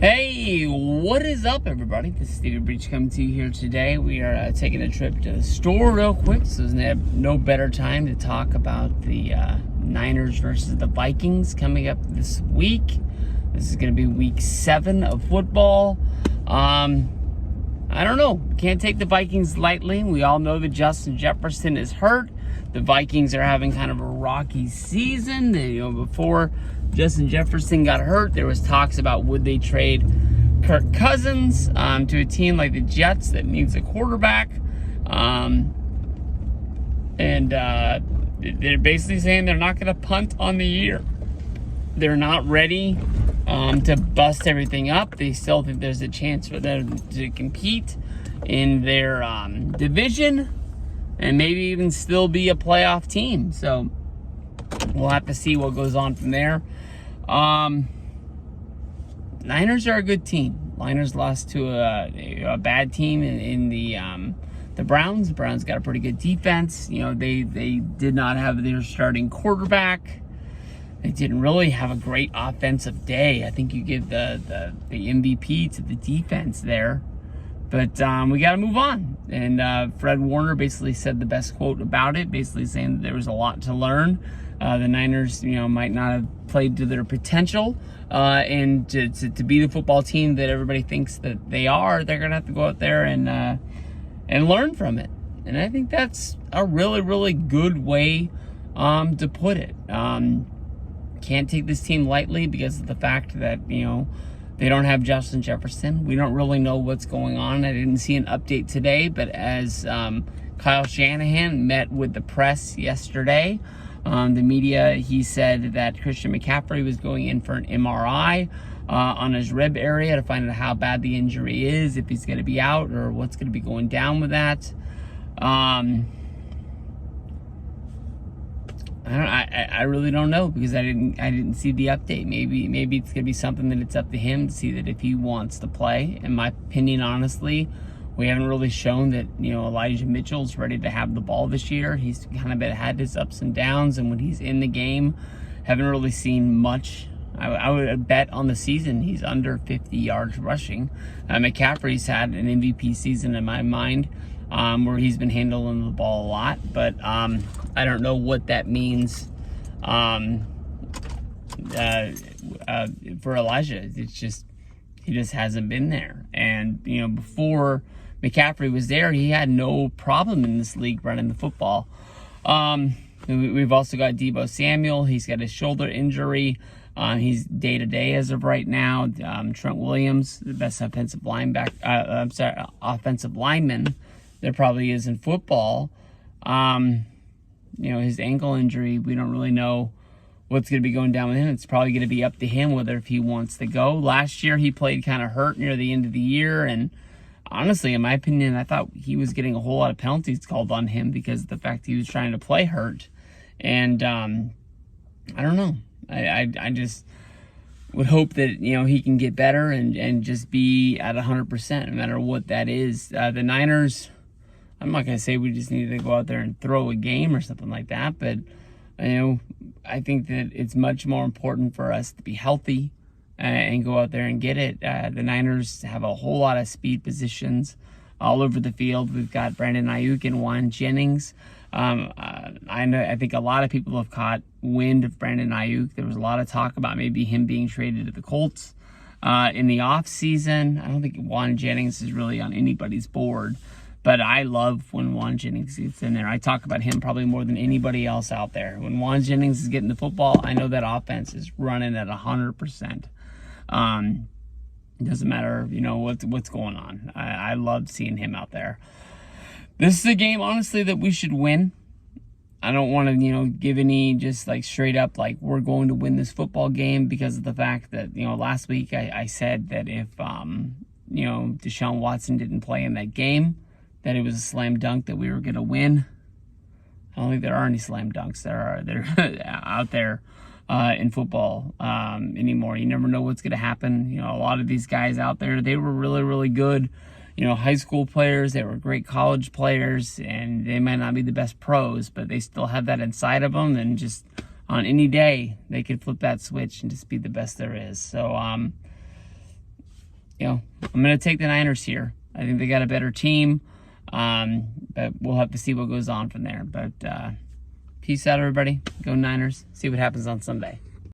Hey, what is up, everybody? This is Stevie Breach coming to you here today. We are taking a trip to the store real quick, so there's no better time to talk about the Niners versus the Vikings coming up this week. This is going to be week 7 of football. I don't know. Can't take the Vikings lightly. We all know that Justin Jefferson is hurt. The Vikings are having kind of a rocky season. Before Justin Jefferson got hurt, there was talks about would they trade Kirk Cousins to a team like the Jets that needs a quarterback. They're basically saying they're not going to punt on the year. They're not ready to bust everything up. They still think there's a chance for them to compete in their division and maybe even still be a playoff team. So we'll have to see what goes on from there. Niners are a good team. Niners lost to a bad team in the Browns. The Browns got a pretty good defense. They did not have their starting quarterback. They didn't really have a great offensive day. I think you give the MVP to the defense there. But we got to move on. And Fred Warner basically said the best quote about it, basically saying that there was a lot to learn. The Niners, might not have played to their potential. And to be the football team that everybody thinks that they are, they're going to have to go out there and learn from it. And I think that's a really, really good way to put it. Can't take this team lightly because of the fact that, they don't have Justin Jefferson. We don't really know what's going on. I didn't see an update today, but as Kyle Shanahan met with the press yesterday, the media, he said that Christian McCaffrey was going in for an MRI on his rib area to find out how bad the injury is, if he's going to be out or what's going to be going down with that. I really don't know because I didn't see the update. Maybe it's gonna be something that it's up to him to see that if he wants to play. In my opinion, honestly, we haven't really shown that Elijah Mitchell's ready to have the ball this year. He's kind of had his ups and downs, and when he's in the game, haven't really seen much. I would bet on the season he's under 50 yards rushing. McCaffrey's had an MVP season in my mind. Where he's been handling the ball a lot, but I don't know what that means for Elijah. It's just he just hasn't been there. And before McCaffrey was there, he had no problem in this league running the football. We've also got Deebo Samuel. He's got a shoulder injury. He's day-to-day as of right now. Trent Williams, the best offensive lineman there probably is in football. His ankle injury, we don't really know what's going to be going down with him. It's probably going to be up to him whether if he wants to go. Last year, he played kind of hurt near the end of the year, and honestly, in my opinion, I thought he was getting a whole lot of penalties called on him because of the fact he was trying to play hurt. And I don't know. I just would hope that he can get better and just be at 100%, no matter what that is. The Niners, I'm not going to say we just need to go out there and throw a game or something like that, but I think that it's much more important for us to be healthy and go out there and get it. The Niners have a whole lot of speed positions all over the field. We've got Brandon Ayuk and Juan Jennings. I think a lot of people have caught wind of Brandon Ayuk. There was a lot of talk about maybe him being traded to the Colts in the offseason. I don't think Juan Jennings is really on anybody's board. But I love when Juan Jennings gets in there. I talk about him probably more than anybody else out there. When Juan Jennings is getting the football, I know that offense is running at 100%. It doesn't matter, what's going on. I love seeing him out there. This is a game, honestly, that we should win. I don't want to, give any just like straight up like we're going to win this football game because of the fact that, last week I said that if, Deshaun Watson didn't play in that game, that it was a slam dunk that we were going to win. I don't think there are any slam dunks that are out there in football anymore. You never know what's going to happen. A lot of these guys out there, they were really, really good, high school players. They were great college players, and they might not be the best pros, but they still have that inside of them, and just on any day, they could flip that switch and just be the best there is. So I'm going to take the Niners here. I think they got a better team, but we'll have to see what goes on from there. But peace out, everybody. Go Niners. See what happens on Sunday.